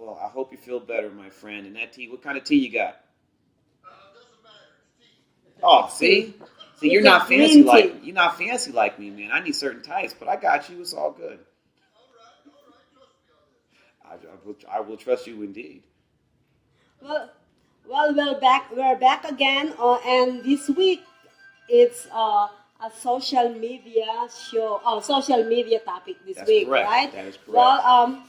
Well, I hope you feel better, my friend. And that tea, what kind of tea you got? Doesn't matter. It's tea. Oh, see? See, It's a green tea. you're not fancy like me, man. I need certain types, but I got you. It's all good. All right, all right. Trust me on this. I will trust you indeed. Well, well, we're back. We're back again, and this week it's a social media show, social media topic this That's week, correct. right? That is correct. Well,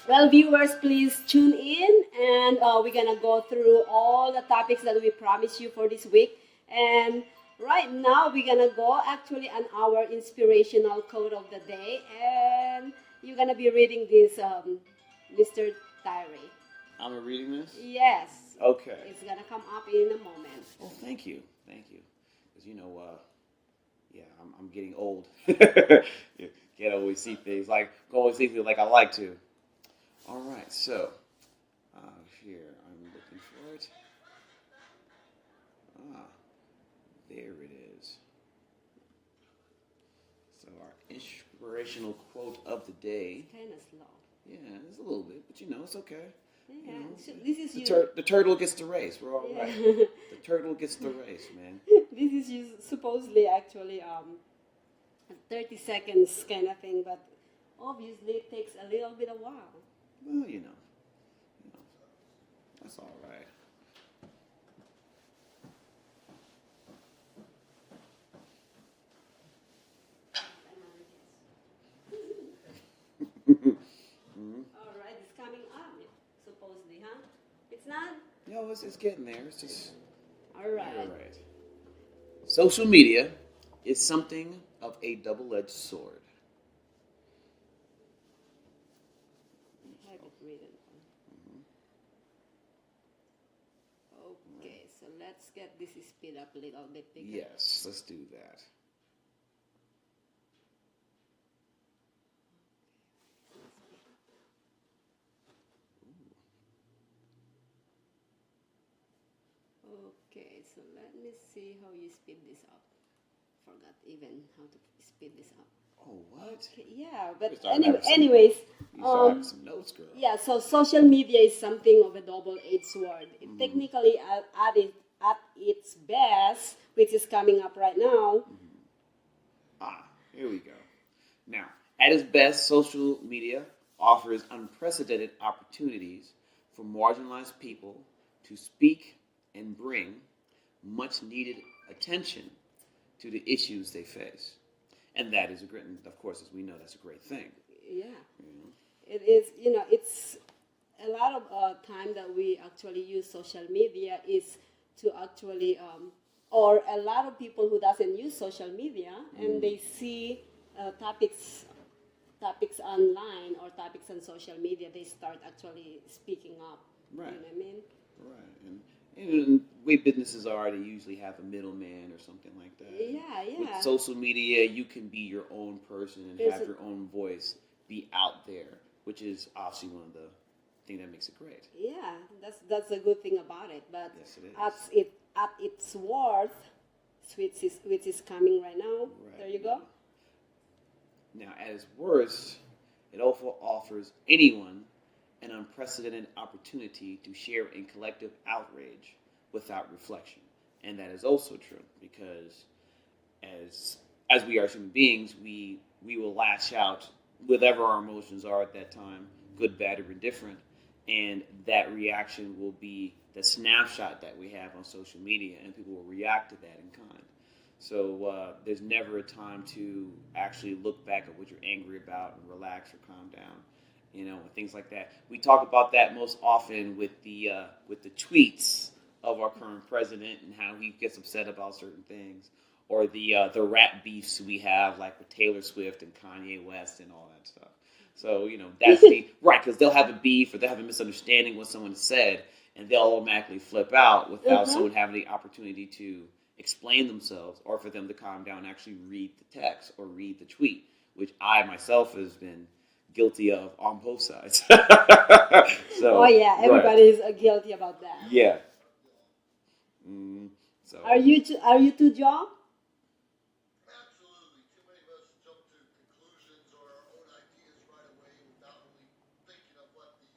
well, viewers, please tune in, and we're gonna go through all the topics that we promised you for this week. And right now, we're gonna go actually on our inspirational quote of the day, and you're gonna be reading this, Mr. Tyree. I'm reading this? Yes, Okay. it's gonna come up in a moment. Well, thank you. Thank you. Because, yeah, I'm getting old. You can't always see things like, go always see things like I like to. All right, so here I'm looking for it. Ah, there it is. So our inspirational quote of the day. Kind of slow. Yeah, it's a little bit, but it's okay. Yeah, know, so this is The, you. the turtle gets the race. We're all Yeah. right. The turtle gets the race, man. This is you supposedly actually a 30 seconds kind of thing, but obviously it takes a little bit of while. Well, that's all right. All right, it's coming up supposedly, huh? It's not. No, it's getting there. It's just All right. all right. Social media is something of a double-edged sword. I have it written. Okay, so let's get this speed up a little bit. Yes, let's do that. Okay, so let me see how you speed this up. Forgot even how to speed this up. Oh, what? Okay, yeah, but You start having some- anyways, You start having some notes, girl. yeah. So social media is something of a double-edged sword. It technically, at its best, which is coming up right now. Here we go. Now, at its best, social media offers unprecedented opportunities for marginalized people to speak and bring much needed attention to the issues they face. And that is a great, and of course, as we know, that's a great thing. Yeah, You know? it is. It's a lot of time that we actually use social media is to actually, or a lot of people who doesn't use social media and they see topics online or topics on social media, they start actually speaking up. Right. You know what I mean? Right. And the way businesses are, they usually have a middleman or something like that. Yeah, yeah. With social media, you can be your own person and There's have a- your own voice, be out there, which is obviously one of the things that makes it great. Yeah, that's a good thing about it. But Yes, it is. at its worth, which is coming right now. Right. There you go. Now, at its worst, it also offers anyone an unprecedented opportunity to share in collective outrage without reflection. And that is also true because as we are human beings, we will lash out whatever our emotions are at that time, good, bad, or indifferent, and that reaction will be the snapshot that we have on social media, and people will react to that in kind. So there's never a time to actually look back at what you're angry about and relax or calm down, and things like that. We talk about that most often with the tweets of our current president and how he gets upset about certain things, or the rap beefs we have, like with Taylor Swift and Kanye West and all that stuff. So that's the right, because they'll have a beef or they'll have a misunderstanding what someone said, and they'll automatically flip out without someone having the opportunity to explain themselves or for them to calm down and actually read the text or read the tweet, which I myself has been guilty of on both sides. So, Oh yeah, everybody is guilty about that. yeah. So Are you too, John? Absolutely. Too many of us jump to conclusions or our own ideas right away without really thinking of what the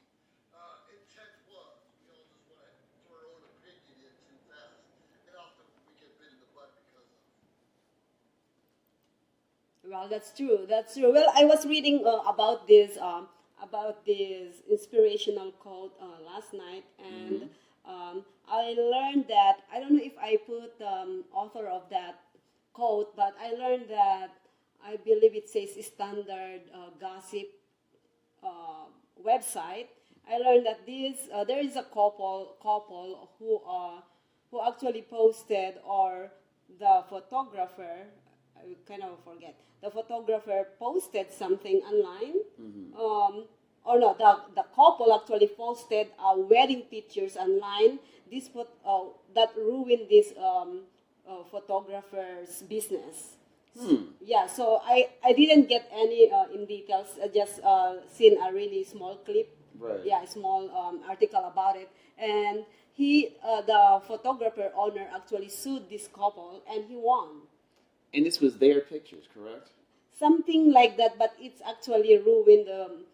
Well, that's true. That's true. Well, I was reading about this inspirational quote last night, and I learned that I don't know if I put the author of that quote, but I learned that I believe it says standard gossip website. I learned that there is a couple who actually posted, or the photographer, I kind of forget, the photographer posted something online. Or no, the couple actually posted wedding pictures online. That ruined this photographer's business. Yeah, so I didn't get any in details. I just seen a really small clip. Right. Yeah, a small article about it. And the photographer owner actually sued this couple, and he won. And this was their pictures, correct? Something like that, but it's actually ruined the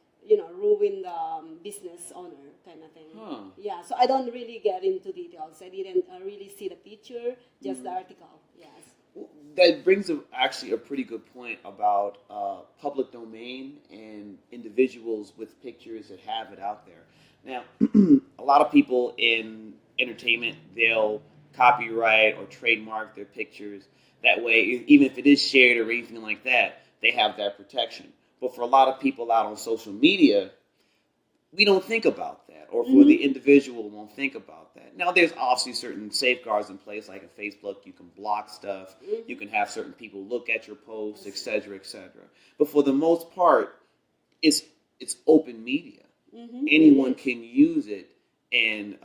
business owner kind of thing. Huh. Yeah, so I don't really get into details. I didn't really see the picture, just the article. Yes. Well, that brings actually a pretty good point about public domain and individuals with pictures that have it out there. Now, a lot of people in entertainment, they'll copyright or trademark their pictures. That way, even if it is shared or anything like that, they have that protection. But for a lot of people out on social media, we don't think about that, or for the individual, won't think about that. Now, there's obviously certain safeguards in place, like in Facebook, you can block stuff, you can have certain people look at your posts, etc., etc. But for the most part, it's open media. Anyone can use it and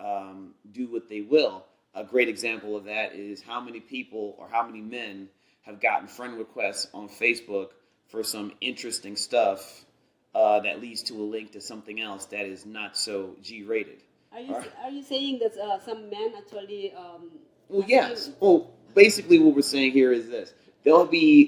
do what they will. A great example of that is how many people or how many men have gotten friend requests on Facebook for some interesting stuff that leads to a link to something else that is not so G-rated. Are you saying that some men actually? Well, yes. Well, basically, what we're saying here is this: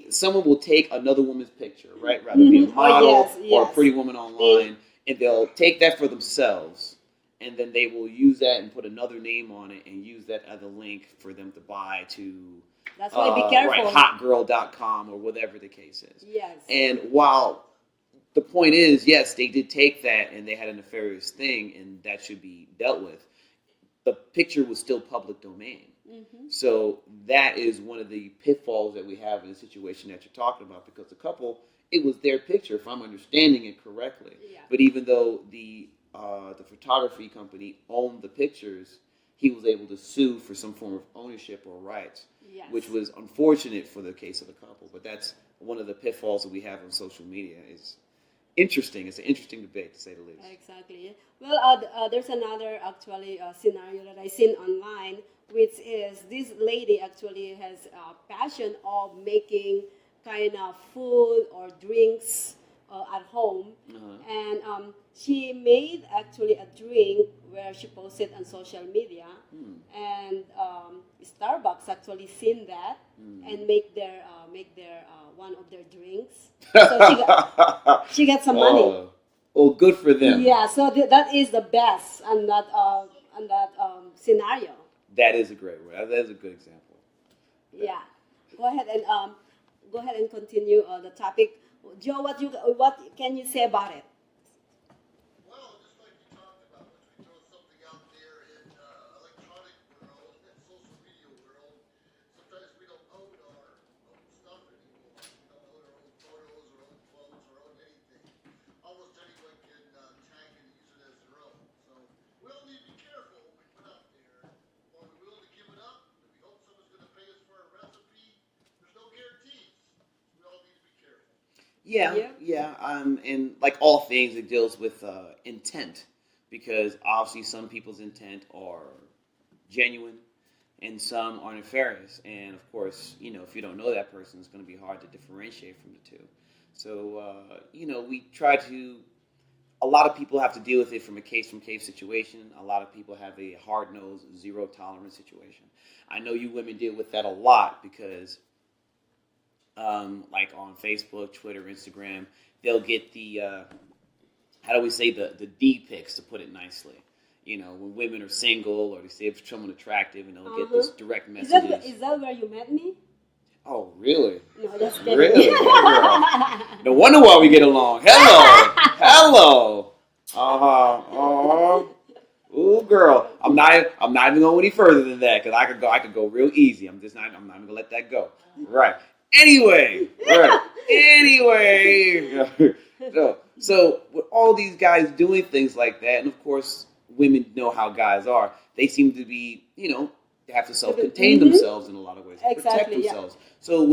someone will take another woman's picture, right? Rather be a model or a pretty woman online, and they'll take that for themselves, and then they will use that and put another name on it and use that as a link for them to buy to. That's why be careful. Right, hotgirl.com or whatever the case is. Yes. And while the point is, yes, they did take that and they had a nefarious thing and that should be dealt with, the picture was still public domain. So that is one of the pitfalls that we have in the situation that you're talking about, because the couple, it was their picture, if I'm understanding it correctly. Yeah. But even though the photography company owned the pictures, he was able to sue for some form of ownership or rights. Yes. Which was unfortunate for the case of the couple, but that's one of the pitfalls that we have on social media. It's interesting. It's an interesting debate, to say the least. Exactly. Well, there's another actually scenario that I seen online, which is this lady actually has a passion of making kind of food or drinks at home, and she made actually a drink where she posted on social media, and Starbucks actually seen that and make their one of their drinks. So she got some money. Oh, good for them. Yeah, so that is the best on that scenario. That is a great one. That is a good example. Yeah, go ahead and continue the topic. Joe, what can you say about it? Well, just like you talked about, once we throw something out there in electronic world, social media world, sometimes we don't own our own stuff anymore. We don't own our own photos, our own quotes, our own anything. Almost anyone can tag and use it as their own. So we all need to be careful what we put out there. Are we willing to give it up? Do we hope someone's going to pay us for a recipe? There's no guarantees. We all need to be careful. Yeah. And like all things, it deals with intent, because obviously some people's intent are genuine and some are nefarious. And of course, if you don't know that person, it's going to be hard to differentiate from the two. So, we try to. A lot of people have to deal with it from a case-from-case situation. A lot of people have a hard-nosed, zero-tolerance situation. I know you women deal with that a lot because. Like on Facebook, Twitter, Instagram, they'll get the D pics, to put it nicely. When women are single or they see someone attractive, and they'll get this direct messages. Is that where you met me? Oh, really? No, just kidding. Really? Girl. No wonder why we get along. Hello. Hello. Ooh, girl. I'm not even going any further than that because I could go real easy. I'm not even gonna let that go. Right. Anyway. Right. Anyway. So with all these guys doing things like that, and of course women know how guys are, they seem to be, they have to self-contain themselves in a lot of ways, protect themselves. So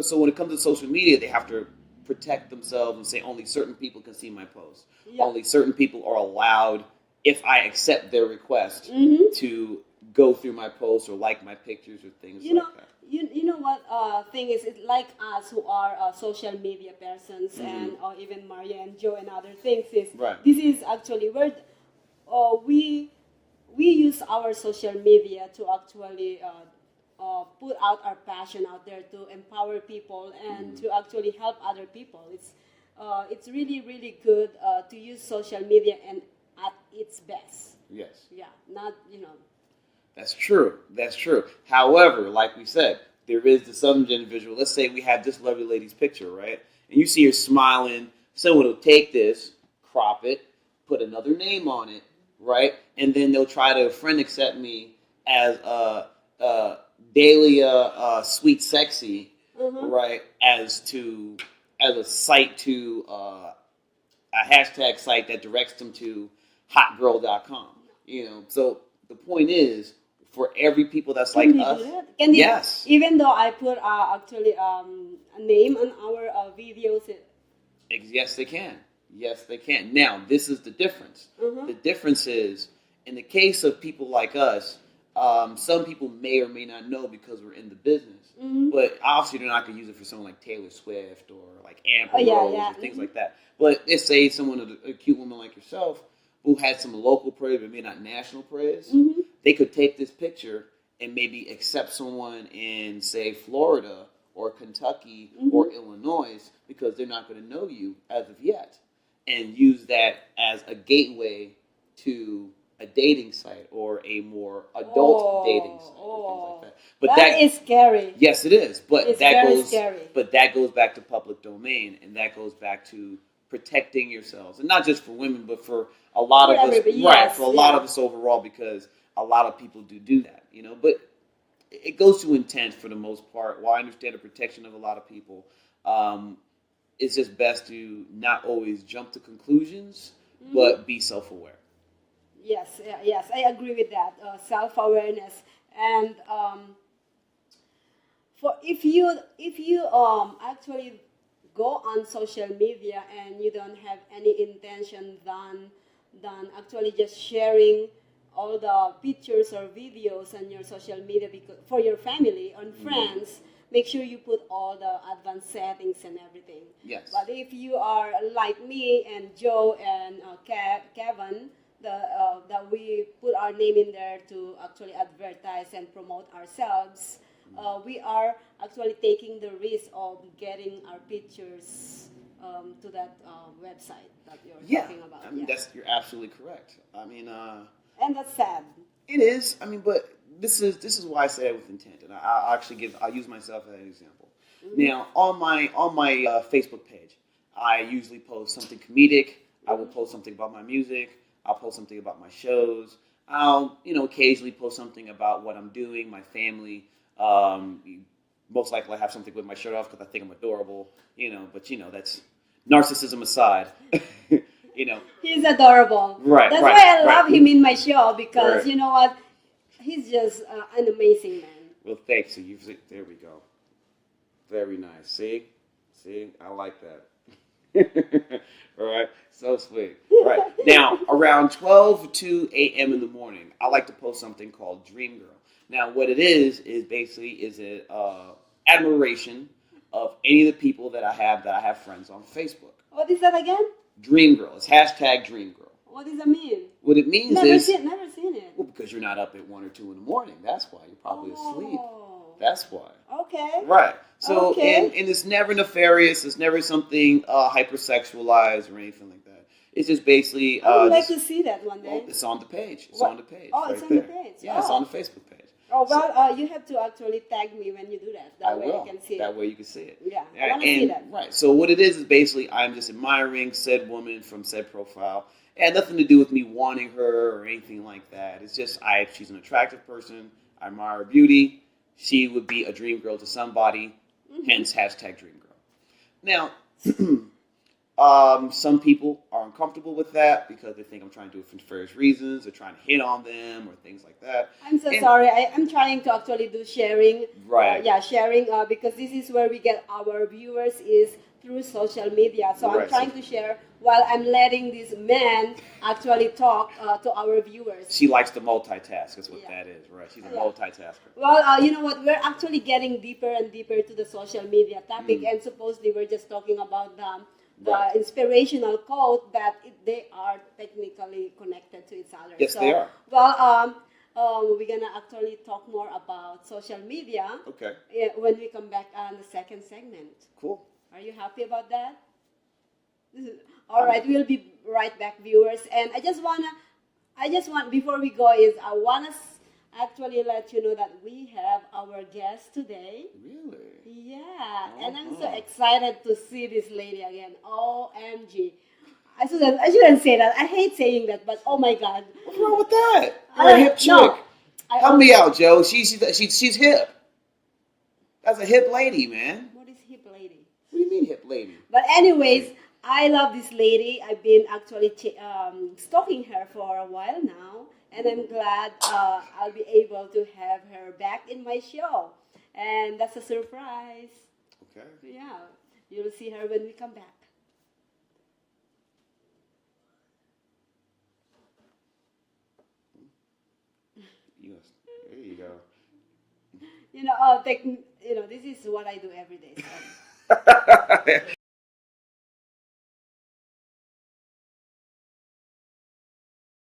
so when it comes to social media, they have to protect themselves and say only certain people can see my post. Yeah. Only certain people are allowed, if I accept their request, to go through my posts or like my pictures or things like that. You know what thing is, it's like us who are social media persons and or even Maria and Joe and other things is this is actually where we use our social media to actually put out our passion out there to empower people and to actually help other people. It's really, really good to use social media and at its best. Yes. Yeah, not, That's true. That's true. However, like we said, there is the some individual. Let's say we have this lovely lady's picture, right? And you see her smiling. Someone will take this, crop it, put another name on it, right? And then they'll try to friend accept me as Dahlia Sweet Sexy, right? As a site to a hashtag site that directs them to hotgirl.com. So the point is, for every people that's like us, yes. Even though I put actually a name on our videos. Yes, they can. Yes, they can. Now, this is the difference. The difference is, in the case of people like us, some people may or may not know because we're in the business. But obviously, they're not going to use it for someone like Taylor Swift or like Amber Rose or things like that. But let's say someone, a cute woman like yourself, who had some local praise but maybe not national praise, they could take this picture and maybe accept someone in, say, Florida or Kentucky or Illinois because they're not going to know you as of yet, and use that as a gateway to a dating site or a more adult dating site or things like that. But that is scary. Yes, it is. But it's very scary. But that goes back to public domain, and that goes back to protecting yourselves, and not just for women, but for a lot of us, for a lot of us overall, because a lot of people do that, But it goes to intent for the most part. While I understand the protection of a lot of people, it's just best to not always jump to conclusions, but be self-aware. Yes, I agree with that. Self-awareness, and for if you actually go on social media and you don't have any intention than actually just sharing all the pictures or videos on your social media for your family and friends, make sure you put all the advanced settings and everything. Yes. But if you are like me and Joe and Kevin, that we put our name in there to actually advertise and promote ourselves, we are actually taking the risk of getting our pictures to that website that you're talking about. I mean, you're absolutely correct. I mean, and that's sad. It is. I mean, but this is why I say it with intent, and I'll use myself as an example. Now, on my Facebook page, I usually post something comedic. I will post something about my music. I'll post something about my shows. I'll occasionally post something about what I'm doing, my family. Most likely I have something with my shirt off because I think I'm adorable, but that's narcissism aside, He's adorable. Right. That's why I love him in my show because you know what? He's just an amazing man. Well, thanks. There we go. Very nice. See, I like that. All right. So sweet. Right. Now, around 12 to 8 a.m. in the morning, I like to post something called Dream Girl. Now, what it is basically an admiration of any of the people that I have friends on Facebook. What is that again? Dream Girl. It's hashtag Dream Girl. What does that mean? What it means never seen it. Well, because you're not up at 1 or 2 in the morning. That's why. You're probably asleep. That's why. Okay. Right. So, and it's never nefarious. It's never something hypersexualized or anything like that. It's just basically... I would like to see that one day. Well, it's on the page. It's what? on the page. Oh, right it's on there. the page. Yeah, it's on the Facebook page. Oh, So, well, you have to actually tag me when you do that. I That way will. I can see That it. way you can see it. Yeah, I want to see And that. right. So what it is basically I'm just admiring said woman from said profile. It had nothing to do with me wanting her or anything like that. It's just she's an attractive person. I admire her beauty. She would be a dream girl to somebody. Hence hashtag dream girl. Now, some people are uncomfortable with that because they think I'm trying to do it for various reasons or trying to hit on them or things like that. I'm so And- sorry. I'm trying to actually do sharing. Right. Yeah, sharing because this is where we get our viewers is through social media. So I'm Right, trying so- to share while I'm letting these men actually talk to our viewers. She likes to multitask. That's what Yeah. that is, right? She's a Yeah. multitasker. Well, you know what? We're actually getting deeper and deeper to the social media topic, and supposedly we're just talking about the Right. inspirational quote that they are technically connected to each other. Yes, they are. Well, we're gonna actually talk more about social media Okay, when we come back on the second segment. cool. Are you happy about that? All right, we'll be right back, viewers. And I just want before we go is I wanna actually let you know that we have our guest today. Really? Yeah, and I'm so Uh-huh. excited to see this lady again. OMG. I shouldn't say that. I hate saying that, but oh my God. What's wrong with that? You're a hip chick. No, I Help me also- out, Joe. She's hip. That's a hip lady, man. What is hip lady? What do you mean hip lady? But anyways, I love this lady. I've been actually stalking her for a while now, and I'm glad I'll be able to have her back in my show. And that's a surprise. Okay. Yeah, you'll see her when we come back. There you go. This is what I do every day. So.